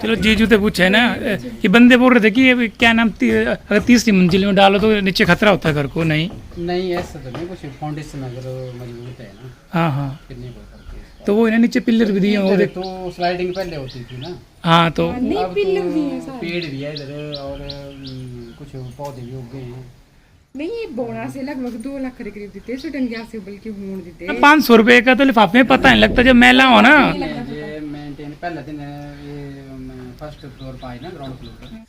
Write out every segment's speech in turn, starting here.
चलो जीजू तो पूछे ना, ये बंदे बोल रहे थे कि ये क्या नाम अगर तीसरी मंजिल में डालो तो नीचे खतरा होता है घर को। नहीं ऐसा तो नहीं, कुछ फाउंडेशन अगर मजबूत है ना। हाँ हाँ, फिर नहीं कोई फर्क है। तो वो इन्हें नीचे पिलर भी दिए हैं, वो देख। तो स्लाइडिंग पहले होती थी ना। हाँ तो अब तो पेड़ भी है इधर और कुछ पौधे भी उग गए हैं। नहीं, ये बोना से लगभग 2 लाख के करीब देते स्टूडेंट से, बल्कि होड़ देते 500 रुपए का तो लिफाफे में पता नहीं लगता जब मेला हो ना। ये मेंटेन पहला दिन ये फर्स्ट फ्लोर पर आई ना, ग्राउंड फ्लोर पर।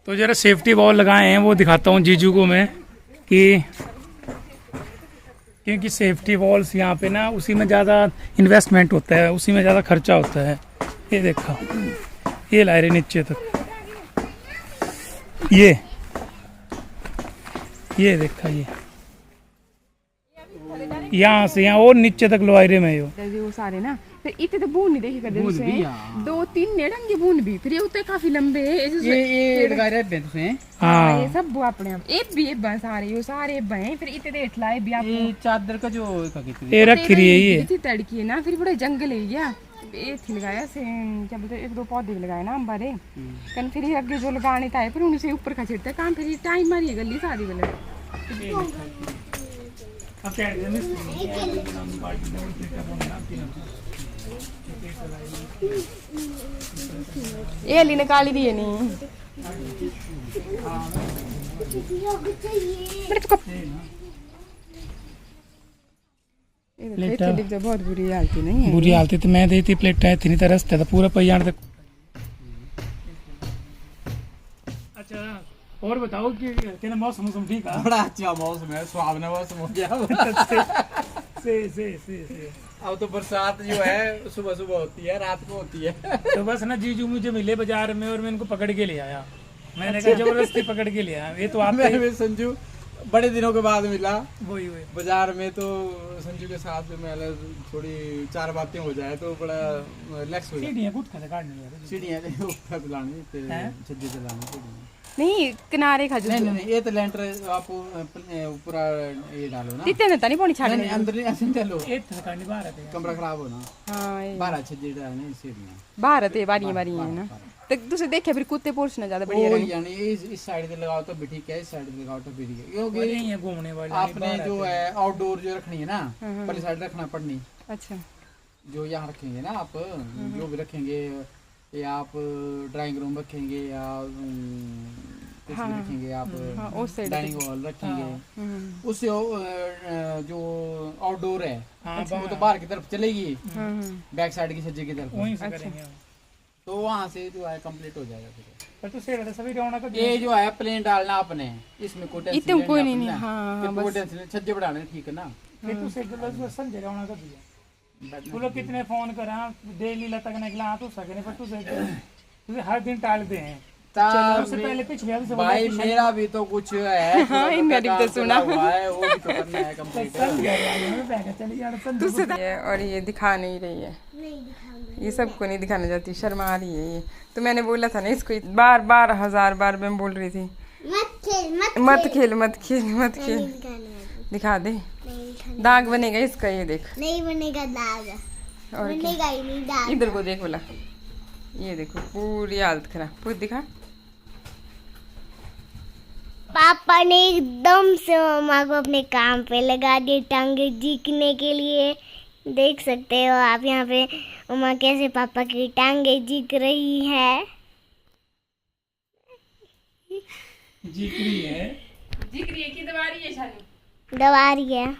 तो जरा सेफ्टी वॉल लगाए हैं वो दिखाता हूँ जीजू को मैं, कि क्योंकि सेफ्टी वॉल्स यहाँ पे ना उसी में ज़्यादा इन्वेस्टमेंट होता है, उसी में ज़्यादा खर्चा होता है। ये देखा, ये ला रहे नीचे तक, ये देखा, ये यहाँ से यहाँ और नीचे तक लोआरे में वो सारे ना। फिर इतने तो बूंद नहीं देखी करते उसमें, 2-3 नेड़ंगे बूंद भी, फिर ये उतने काफी लंबे ये लगा रहे हैं उसमें। हाँ, ये सब वो अपने आप एक भी एक सारे ये सारे बहे, फिर इतने देख लाए भी आप। ये चादर का जो ये रखी रही है, ये तड़की है ना, फिर बड़ा जंगल है क्या। ये थी लगाया से क्या बोलते, 1-2 पौधे लगाए ना हमारे कन, फिर ये आगे जो लगाने था फिर उनसे ऊपर का छिड़ता काम, फिर टाइम मारी गली शादी वाले। ये अली ने काली दी है नहीं तो बहुत बुरी हालत नहीं है, बुरी हालत तो मैं देती प्लेट है इतनी तरह था पूरा पहियान तक। अच्छा और बताओ कि तेरा मौसम ठीक है? बड़ा अच्छा मौसम है, सुहावना मौसम हो गया। से अब तो बरसात जो है सुबह सुबह होती है, रात को होती है। तो बस ना जीजू मुझे मिले बाजार में और मैं इनको पकड़ के ले आया। मैंने कहा जबरदस्ती पकड़ के ले आया। ये तो आप संजू बड़े दिनों के बाद मिला वही बाजार में, तो संजू के साथ में थोड़ी 4 बातें हो जाए तो बड़ा रिलैक्स हो जाए। सीढ़ियाँ छज्जे चलाने नहीं किनारे खा नहीं ये तो लेंटर आप पूरा ये डालो ना, इतने नहीं पौनी छाड़ नहीं अंदर नहीं ऐसे डालो, बाहर कमरा खराब हो ना। हाँ, 12 छज्जे डालने सीढ़ियाँ बाहर है, बारी है ना। तो दूसरे देखे फिर कुत्ते पोर्स ना ज्यादा बढ़िया रहे, यानी इस साइड से लगाओ तो भी ठीक है, इस साइड से लगाओ तो भी ठीक है, क्योंकि घूमने वाले आपने जो है आउटडोर जो रखनी है ना, पहले साइड रखना पड़नी। अच्छा, जो यहाँ रखेंगे ना आप, जो भी रखेंगे, या आप ड्राइंग रूम रखेंगे या कुछ भी रखेंगे आप, डाइनिंग हॉल रखेंगे, उससे जो आउटडोर है वो तो बाहर की तरफ चलेगी, बैक साइड की छज्जे की तरफ, तो वहाँ से जो है कंप्लीट हो जाएगा। फिर तो सभी रौनक ये जो है प्लेन डालना आपने, इसमें कोई टेंशन नहीं, कोई नहीं। हाँ, कोई टेंशन नहीं, छज्जे बढ़ाने ठीक है ना। फिर तू से समझे रौनक दिया तू लोग कितने फोन करा डेली लतक निकला तो सके नहीं, पर तुझे हर दिन टालते हैं। सबसे पहले पिछले भाई मेरा भी तो कुछ है, हाँ, तो सुना है, वो भी तो करना है कंप्लीट। और ये दिखा नहीं रही है, ये सबको नहीं दिखाना चाहती, शर्मा रही है ये। तो मैंने बोला था ना इसको बार 1000 बार मैं बोल रही थी मत खेल। दिखा दे, दाग बनेगा इसका, ये देख। नहीं बनेगा दाग, और बनेगा ही नहीं दाग। इधर को देख बोला, ये देखो पूरी हालत खराब, पूरी दिखा। पापा ने एकदम से मम्मा को अपने काम पे लगा दिए टांगे जीकने के लिए। देख सकते हो आप यहाँ पे मम्मा कैसे पापा की टांगे जीक रही है। जीक रही है कि दबा रही है शानी? दबा रही है।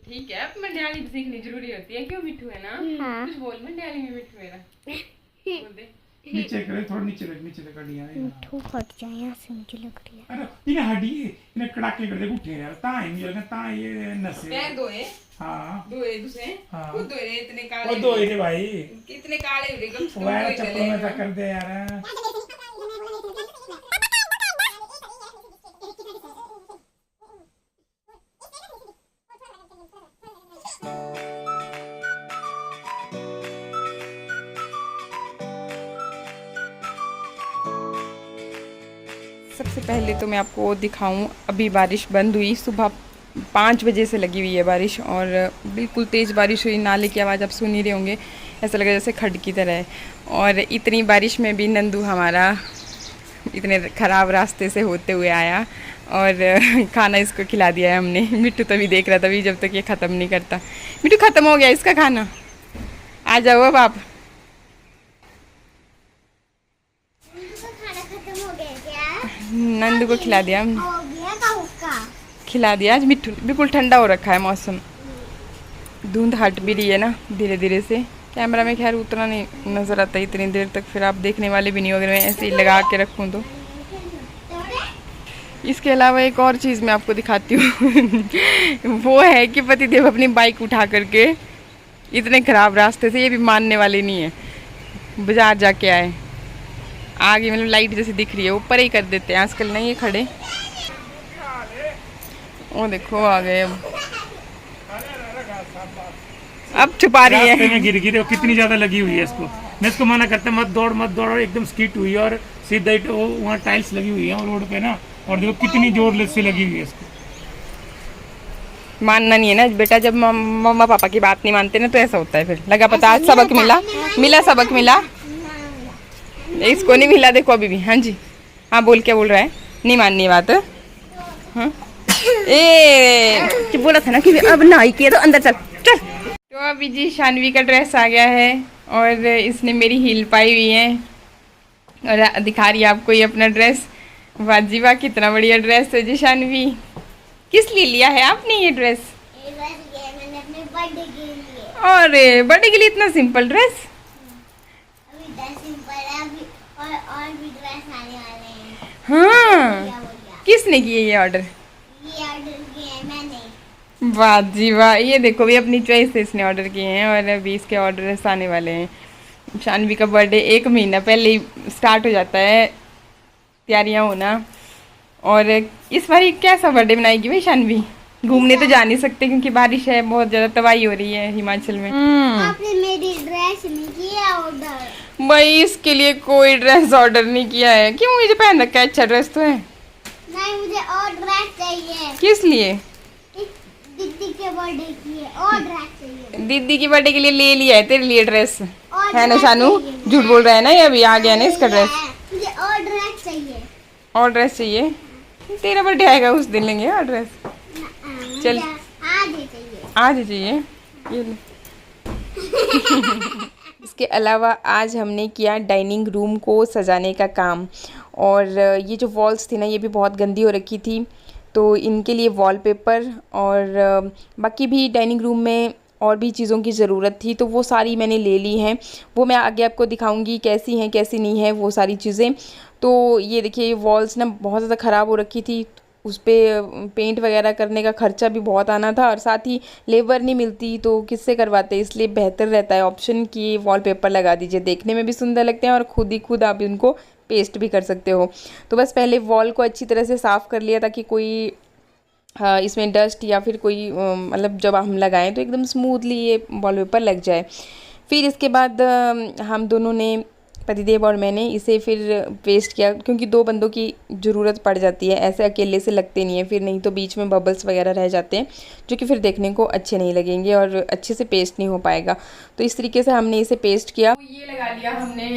ठीक है, अब मंडियाली भी सीखनी जरूरी होती है, क्यों मिठू है ना। हाँ। कुछ बोल मंडियाली में मिठू है ना। बोल दे। नीचे करे, थोड़ा नीचे लग लिया मिठू फट जाए, यहाँ से मुझे लग रही है। अरे इन्हें हड्डी इन्हें कड़ाके कर दे उठे यार, ताई नहीं लगा, ताई ये नसे पैर दो है। हाँ, दो है दूसरे। हाँ। खुद दो है, इतने काले। और दो ही भाई, कितने काले हो रहे, कम से कम वो दो ही चप्पल चले। में तक कर दे यार। सबसे पहले तो मैं आपको दिखाऊं, अभी बारिश बंद हुई, सुबह 5 बजे से लगी हुई है बारिश, और बिल्कुल तेज़ बारिश हुई, नाले की आवाज़ आप सुन ही रहे होंगे। ऐसा लगा जैसे खड की तरह है। और इतनी बारिश में भी नंदू हमारा इतने ख़राब रास्ते से होते हुए आया और खाना इसको खिला दिया है हमने। मिट्टू तभी देख रहा था अभी जब तक ये ख़त्म नहीं करता। मिट्टू ख़त्म हो गया इसका खाना, आ जाओ अब आप। नंदू को खिला दिया हमने, खिला दिया। आज मिट्टू बिल्कुल ठंडा हो रखा है मौसम, धुंध हट भी रही है ना धीरे धीरे से। कैमरा में खैर उतना नहीं नज़र आता इतनी देर तक, फिर आप देखने वाले भी नहीं हो अगर मैं ऐसे ही लगा के रखूँ तो। इसके अलावा एक और चीज़ मैं आपको दिखाती हूँ वो है कि पतिदेव अपनी बाइक उठा करके इतने ख़राब रास्ते से, ये भी मानने वाले नहीं है, बाजार जाके आए। आगे मतलब लाइट जैसी दिख रही है ऊपर ही कर देते हैं आजकल, नहीं ये खड़े। वो देखो आ गए अब छुपा रही है। में गिर गिरे कितनी ज्यादा लगी हुई है इसको। मैं इसको मना करता मत दौड़, एकदम स्किट हुई है और सीधा वहाँ टाइल्स लगी हुई है रोड पे ना, और देखो कितनी जोर से लगी हुई है इसको। मानना नहीं है ना बेटा, जब मम्मा पापा की बात नहीं मानते ना तो ऐसा होता है। फिर लगा पता आज सबक मिला सबक मिला, इसको नहीं मिला देखो अभी भी। हाँ जी हाँ बोल, क्या बोल रहा है? नहीं माननी बात। हाँ ए बोला था ना कि अब नहाई किया तो अंदर चल चल। तो अभी जी शानवी का ड्रेस आ गया है और इसने मेरी हील पाई हुई है और दिखा रही है आपको ये अपना ड्रेस। वाह जी वाह, कितना बढ़िया ड्रेस है जी शानवी। किस लिए लिया है आपने ये ड्रेस? मैंने अपने बर्थडे के लिए। अरे बर्थडे के लिए इतना सिंपल ड्रेस? अभी ड्रेस सिंपल है, अभी और भी ड्रेस आने वाले हैं। हाँ किसने किए ये ऑर्डर? ये ऑर्डर किए हैं मैंने। वाह जी वाह, ये देखो भी अपनी चॉइस से इसने ऑर्डर किए हैं और अभी इसके ऑर्डर आने वाले हैं। शानवी का बर्थडे 1 महीना पहले ही स्टार्ट हो जाता है तैयारियां होना। और इस बार कैसा बर्थडे मनाएगी भाई शानवी? घूमने तो जा नहीं सकते क्योंकि बारिश है, बहुत ज़्यादा तबाही हो रही है हिमाचल में। आपने मेरी ड्रेस नहीं किया ऑर्डर? भाई इसके लिए कोई ड्रेस ऑर्डर नहीं किया है। क्यों, मुझे पहन रखा है, अच्छा ड्रेस तो है। नहीं मुझे और ड्रेस चाहिए। किस लिए? दीदी के बर्थडे के लिए और ड्रेस चाहिए। दीदी की बर्थडे के लिए ले लिया है तेरे लिए ड्रेस, है ना शानू? झूठ बोल रहा है ना ये, अभी आ गया ना इसका ड्रेस। मुझे और ड्रेस चाहिए। और ड्रेस चाहिए? तेरा बर्थडे आएगा उस दिन लेंगे और ड्रेस। चल आज चाहिए ये ले। इसके अलावा आज हमने किया डाइनिंग रूम को सजाने का काम। और ये जो वॉल्स थी ना ये भी बहुत गंदी हो रखी थी, तो इनके लिए वॉलपेपर और बाकी भी डाइनिंग रूम में और भी चीज़ों की ज़रूरत थी तो वो सारी मैंने ले ली हैं। वो मैं आगे आपको दिखाऊंगी कैसी हैं कैसी नहीं है वो सारी चीज़ें। तो ये देखिए ये वॉल्स ना बहुत ज़्यादा ख़राब हो रखी थी, उस पर पेंट वगैरह करने का ख़र्चा भी बहुत आना था और साथ ही लेबर नहीं मिलती तो किससे करवाते, इसलिए बेहतर रहता है ऑप्शन कि वॉलपेपर लगा दीजिए, देखने में भी सुंदर लगते हैं और खुद आप इनको पेस्ट भी कर सकते हो। तो बस पहले वॉल को अच्छी तरह से साफ़ कर लिया ताकि कोई इसमें डस्ट या फिर कोई मतलब जब हम लगाएं तो एकदम स्मूथली ये वॉलपेपर लग जाए। फिर इसके बाद हम दोनों ने, पतिदेव और मैंने, इसे फिर पेस्ट किया क्योंकि 2 बंदों की ज़रूरत पड़ जाती है, ऐसे अकेले से लगते नहीं है फिर, नहीं तो बीच में बबल्स वगैरह रह जाते हैं जो कि फिर देखने को अच्छे नहीं लगेंगे और अच्छे से पेस्ट नहीं हो पाएगा। तो इस तरीके से हमने इसे पेस्ट किया। तो ये लगा लिया हमने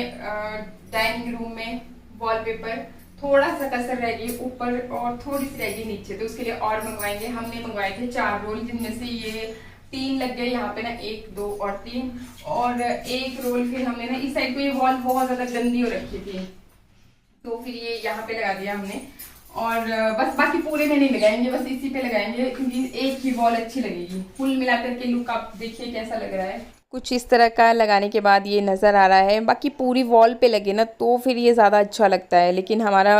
डाइनिंग रूम में वॉलपेपर, थोड़ा सा कसर रह गई ऊपर और थोड़ी सी रह गई नीचे, तो उसके लिए और मंगवाएंगे। हमने मंगवाए थे 4 रोल जिनमें से ये 3 लग गए यहाँ पे ना, 1 2 और 3, और 1 रोल फिर हमने ना इस साइड को, ये वॉल बहुत ज्यादा गंदी हो रखी थी तो फिर ये यहाँ पे लगा दिया हमने। और बस बाकी पूरे में नहीं लगाएंगे, बस इसी पे लगाएंगे क्योंकि एक ही वॉल अच्छी लगेगी। फुल मिलाकर के लुक आप देखिए कैसा लग रहा है। कुछ इस तरह का लगाने के बाद ये नज़र आ रहा है। बाकी पूरी वॉल पे लगे ना तो फिर ये ज़्यादा अच्छा लगता है, लेकिन हमारा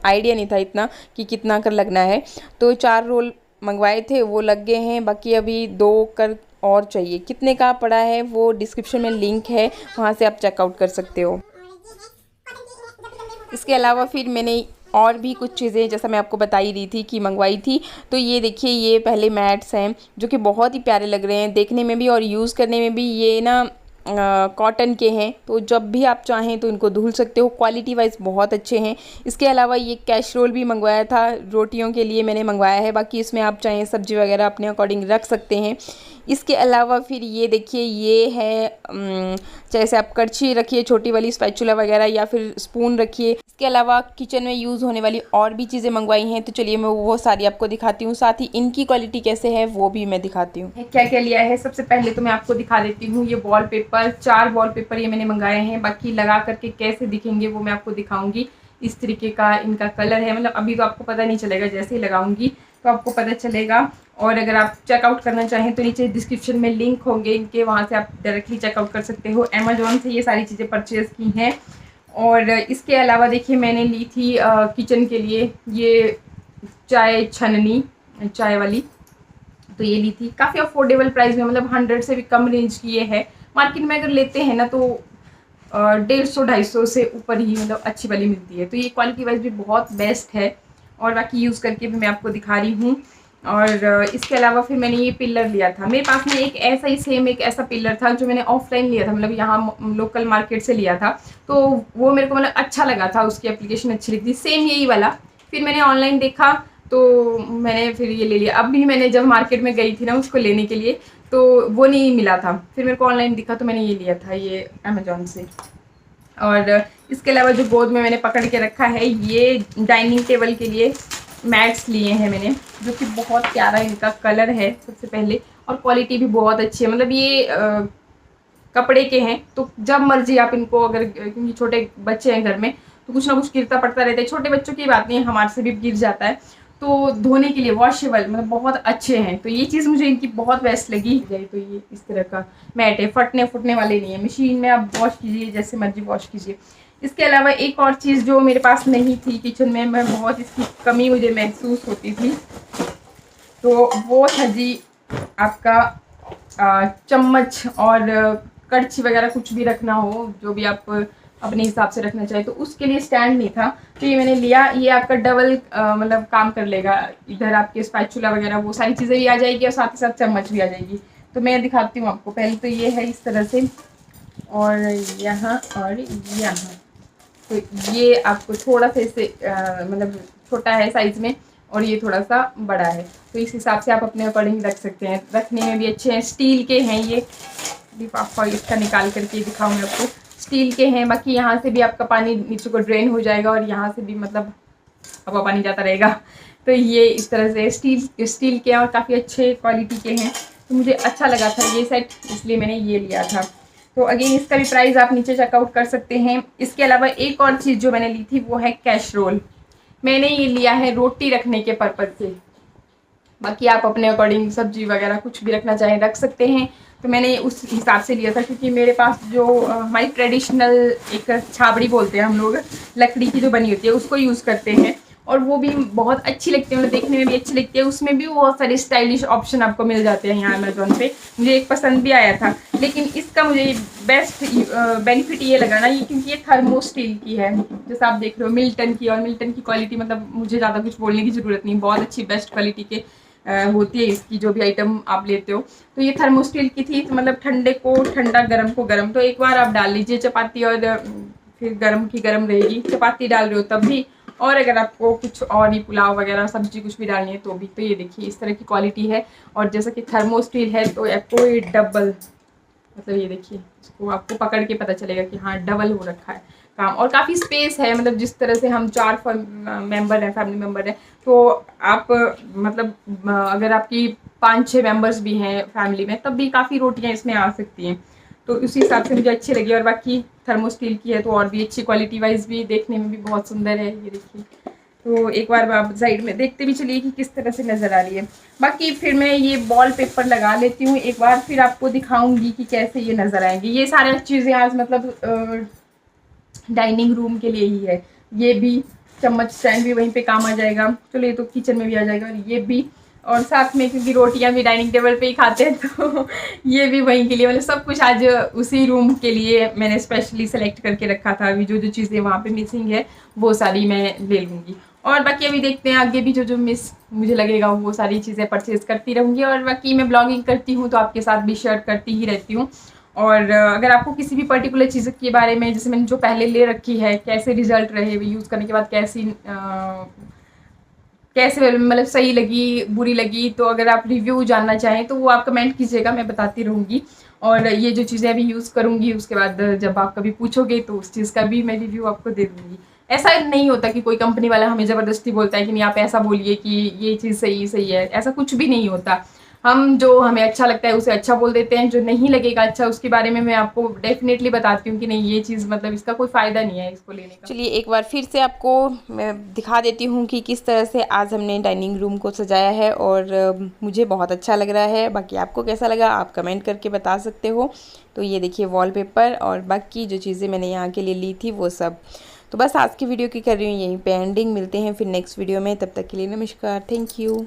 आइडिया नहीं था इतना कि कितना कर लगना है। तो 4 रोल मंगवाए थे वो लग गए हैं, बाकी अभी 2 कर और चाहिए। कितने का पड़ा है वो डिस्क्रिप्शन में लिंक है, वहाँ से आप चेकआउट कर सकते हो। इसके अलावा फिर मैंने और भी कुछ चीज़ें जैसा मैं आपको बता ही रही थी कि मंगवाई थी। तो ये देखिए ये पहले मैट्स हैं जो कि बहुत ही प्यारे लग रहे हैं देखने में भी और यूज़ करने में भी। ये ना कॉटन के हैं तो जब भी आप चाहें तो इनको धुल सकते हो, क्वालिटी वाइज बहुत अच्छे हैं। इसके अलावा ये कैसरोल भी मंगवाया था, रोटियों के लिए मैंने मंगवाया है। बाकी इसमें आप चाहें सब्जी वगैरह अपने अकॉर्डिंग रख सकते हैं। इसके अलावा फिर ये देखिए, ये है जैसे आप कड़छी रखिए, छोटी वाली स्पैचुला वगैरह, या फिर स्पून रखिए। इसके अलावा किचन में यूज़ होने वाली और भी चीज़ें मंगवाई हैं, तो चलिए मैं वो सारी आपको दिखाती हूँ। साथ ही इनकी क्वालिटी कैसे है वो भी मैं दिखाती हूँ। क्या क्या लिया है सबसे पहले तो मैं आपको दिखा देती हूँ। ये वॉलपेपर, 4 वॉलपेपर ये मैंने मंगाए हैं। बाकी लगा करके कैसे दिखेंगे वो मैं आपको दिखाऊंगी। इस तरीके का इनका कलर है, मतलब अभी तो आपको पता नहीं चलेगा, जैसे ही लगाऊंगी तो आपको पता चलेगा। और अगर आप चेकआउट करना चाहें तो नीचे डिस्क्रिप्शन में लिंक होंगे इनके, वहाँ से आप डायरेक्टली चेकआउट कर सकते हो। अमेजोन से ये सारी चीज़ें परचेज़ की हैं। और इसके अलावा देखिए, मैंने ली थी किचन के लिए ये चाय छननी, चाय वाली, तो ये ली थी काफ़ी अफोर्डेबल प्राइस में, मतलब 100 से भी कम रेंज की ये है। मार्केट में अगर लेते हैं ना तो 150-250 से ऊपर ही मतलब अच्छी वाली मिलती है। तो ये क्वालिटी वाइज भी बहुत बेस्ट है। और बाकी यूज़ करके भी मैं आपको दिखा रही हूँ। और इसके अलावा फिर मैंने ये पिलर लिया था। मेरे पास में एक ऐसा ही सेम एक ऐसा पिलर था जो मैंने ऑफलाइन लिया था, मतलब यहाँ लोकल मार्केट से लिया था। तो वो मेरे को मतलब अच्छा लगा था, उसकी एप्लीकेशन अच्छी लगी थी, सेम यही वाला। फिर मैंने ऑनलाइन देखा तो मैंने फिर ये ले लिया। अब भी मैंने जब मार्केट में गई थी ना उसको लेने के लिए तो वो नहीं मिला था, फिर मेरे को ऑनलाइन दिखा तो मैंने ये लिया था, ये अमेजोन से। और इसके अलावा जो गोद में मैंने पकड़ के रखा है, ये डाइनिंग टेबल के लिए मैट्स लिए हैं मैंने, जो कि बहुत प्यारा इनका कलर है सबसे पहले, और क्वालिटी भी बहुत अच्छी है। मतलब ये कपड़े के हैं तो जब मर्जी आप इनको, अगर क्योंकि छोटे बच्चे हैं घर में तो कुछ ना कुछ गिरता पड़ता रहता है। छोटे बच्चों की बात नहीं है, हमारे से भी गिर जाता है, तो धोने के लिए वॉशेबल, मतलब बहुत अच्छे हैं। तो ये चीज़ मुझे इनकी बहुत बेस्ट लगी। तो ये इस तरह का मैट है, फटने फुटने वाले नहीं है, मशीन में आप वॉश कीजिए जैसे मर्जी वॉश कीजिए। इसके अलावा एक और चीज़ जो मेरे पास नहीं थी किचन में, मैं बहुत इसकी कमी मुझे महसूस होती थी, तो वो था जी आपका चम्मच और कड़छी वगैरह कुछ भी रखना हो, जो भी आप अपने हिसाब से रखना चाहे, तो उसके लिए स्टैंड नहीं था। तो ये मैंने लिया। ये आपका डबल मतलब काम कर लेगा, इधर आपके स्पैचुला वगैरह वो सारी चीज़ें भी आ जाएगी और साथ ही साथ चम्मच भी आ जाएगी। तो मैं दिखाती हूँ आपको। पहले तो ये है इस तरह से, और यहाँ और यहाँ, तो ये आपको थोड़ा सा इससे मतलब छोटा है साइज़ में, और ये थोड़ा सा बड़ा है, तो इस हिसाब से आप अपने अकॉर्डिंग रख सकते हैं। रखने में भी अच्छे हैं, स्टील के हैं ये। लिफाफा इसका निकाल करके दिखाऊंगी आपको, स्टील के हैं। बाकी यहाँ से भी आपका पानी नीचे को ड्रेन हो जाएगा और यहाँ से भी मतलब हवा पानी जाता रहेगा। तो ये इस तरह से स्टील के हैं और काफ़ी अच्छे क्वालिटी के हैं। तो मुझे अच्छा लगा था ये सेट, इसलिए मैंने ये लिया था। तो अगेन इसका भी प्राइस आप नीचे चेकआउट कर सकते हैं। इसके अलावा एक और चीज़ जो मैंने ली थी वो है कैसरोल। मैंने ये लिया है रोटी रखने के पर्पज़ से, बाकी आप अपने अकॉर्डिंग सब्जी वगैरह कुछ भी रखना चाहें रख सकते हैं। तो मैंने उस हिसाब से लिया था, क्योंकि मेरे पास जो हमारी ट्रेडिशनल एक छाबड़ी बोलते हैं हम लोग, लकड़ी की जो बनी होती है उसको यूज़ करते हैं, और वो भी बहुत अच्छी लगती है, मतलब देखने में भी अच्छी लगती है। उसमें भी बहुत सारे स्टाइलिश ऑप्शन आपको मिल जाते हैं यहाँ अमेजोन पे। मुझे एक पसंद भी आया था, लेकिन इसका मुझे बेस्ट बेनिफिट ये लगा ना, ये क्योंकि ये थर्मो स्टील की है, जैसा आप देख रहे हो मिल्टन की, और मिल्टन की क्वालिटी मतलब मुझे ज़्यादा कुछ बोलने की ज़रूरत नहीं, बहुत अच्छी बेस्ट क्वालिटी के होती है इसकी जो भी आइटम आप लेते हो। तो ये थर्मो स्टील की थी, तो मतलब ठंडे को ठंडा, गर्म को गर्म, तो एक बार आप डाल लीजिए चपाती, और फिर गर्म की गर्म रहेगी। चपाती डाल रहे हो तब भी, और अगर आपको कुछ और ही पुलाव वगैरह सब्जी कुछ भी डालनी है तो भी। तो ये देखिए इस तरह की क्वालिटी है, और जैसा कि थर्मो स्टील है तो आपको ये डबल, मतलब ये देखिए इसको आपको पकड़ के पता चलेगा कि हाँ डबल हो रखा है काम, और काफ़ी स्पेस है। मतलब जिस तरह से हम 4 मेंबर हैं, फैमिली मेंबर हैं, तो आप मतलब अगर आपकी 5-6 मेंबर्स भी हैं फैमिली में, तब भी काफ़ी रोटियां इसमें आ सकती हैं। तो उसी हिसाब से मुझे अच्छी लगी। और बाकी थर्मो स्टील की है तो और भी अच्छी, क्वालिटी वाइज भी देखने में भी बहुत सुंदर है। ये देखिए, तो एक बार आप साइड में देखते भी चलिए कि किस तरह से नज़र आ रही है। बाकी फिर मैं ये वॉल पेपर लगा लेती हूँ एक बार, फिर आपको दिखाऊंगी कि कैसे ये नज़र आएंगी। ये सारी चीज़ें आज मतलब डाइनिंग रूम के लिए ही है। ये भी चम्मच स्टैंड भी वहीं पे काम आ जाएगा, चलो ये तो किचन में भी आ जाएगा, और ये भी, और साथ में क्योंकि रोटियां भी डाइनिंग टेबल पे ही खाते हैं तो ये भी वहीं के लिए, मतलब सब कुछ आज उसी रूम के लिए मैंने स्पेशली सेलेक्ट करके रखा था। अभी जो जो चीज़ें वहाँ पे मिसिंग है वो सारी मैं ले लूँगी, और बाकी अभी देखते हैं आगे भी जो जो मिस मुझे लगेगा वो सारी चीज़ें परचेज़ करती रहूँगी। और बाकी मैं ब्लॉगिंग करती हूँ तो आपके साथ भी शेयर करती ही रहती हूँ। और अगर आपको किसी भी पर्टिकुलर चीज़ के बारे में, जैसे मैंने जो पहले ले रखी है, कैसे रिजल्ट रहे यूज़ करने के बाद, कैसी कैसे मतलब सही लगी बुरी लगी। तो अगर आप रिव्यू जानना चाहें तो वो आप कमेंट कीजिएगा, मैं बताती रहूँगी। और ये जो चीज़ें अभी यूज़ करूँगी उसके बाद जब आप कभी पूछोगे तो उस चीज़ का भी मैं रिव्यू आपको दे दूँगी। ऐसा नहीं होता कि कोई कंपनी वाला हमें ज़बरदस्ती बोलता है कि नहीं आप ऐसा बोलिए कि ये चीज़ सही है, ऐसा कुछ भी नहीं होता। हम जो हमें अच्छा लगता है उसे अच्छा बोल देते हैं, जो नहीं लगेगा अच्छा उसके बारे में मैं आपको डेफिनेटली बताती हूँ कि नहीं ये चीज़ मतलब इसका कोई फ़ायदा नहीं है इसको लेने का। चलिए एक बार फिर से आपको मैं दिखा देती हूँ कि किस तरह से आज हमने डाइनिंग रूम को सजाया है, और मुझे बहुत अच्छा लग रहा है। बाकी आपको कैसा लगा आप कमेंट करके बता सकते हो। तो ये देखिए वॉलपेपर और बाकी जो चीज़ें मैंने यहाँ के लिए ली थी वो सब। तो बस आज की वीडियो की कर रही हूँ यहीं पे एंडिंग। मिलते हैं फिर नेक्स्ट वीडियो में, तब तक के लिए नमस्कार, थैंक यू।